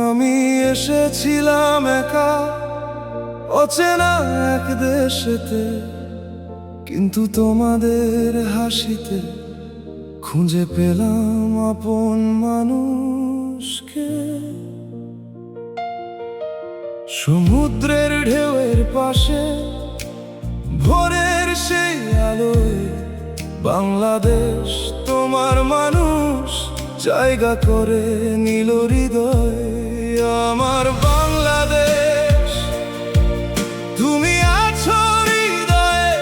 আমি এসেছিলাম একা অচেনা এক দেশেতে, কিন্তু তোমাদের হাসিতে খুঁজে পেলাম আপন মানুষকে। সমুদ্রের ঢেউয়ের পাশে ভোরের সেই আলোয় বাংলাদেশ তোমার মানুষ জায়গা করে নিল হৃদয়। আমার বাংলাদেশ তুমি আছো হৃদয়ে,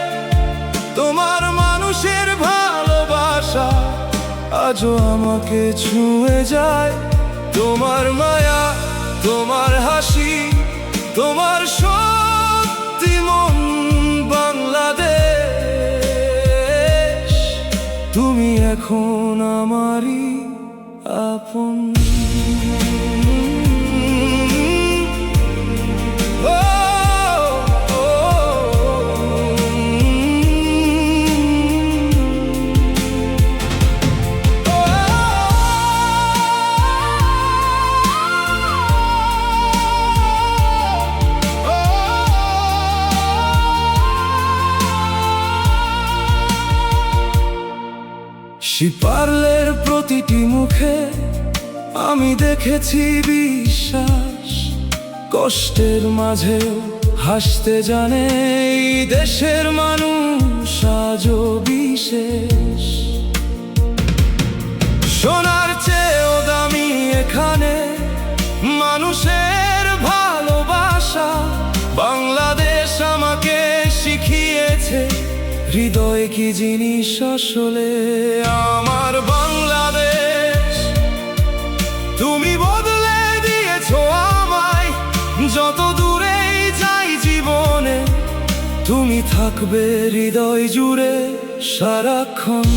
তোমার মানুষের ভালোবাসা আজও আমাকে ছুঁয়ে যায়। তোমার মায়া, তোমার হাসি, তোমার সত্যি মন বাংলাদেশ, তুমি এখন আমারই আপন। শিপারলের প্রতিটি মুখে আমি দেখেছি বিশ্বাস, কষ্টের মাঝেও হাসতে জানে এই দেশের মানুষ আজও বিশেষ। সোনার চেয়েও দামি এখানে মানুষের ভালোবাসা। বাংলাদেশ আমাকে শিখিয়েছে হৃদয় কি জিনিস আসলে। আমার বাংলাদেশ তুমি বদলে দিয়েছো আমায়, যত দূরেই যাই জীবনে তুমি থাকবে হৃদয় জুড়ে সারাক্ষণ।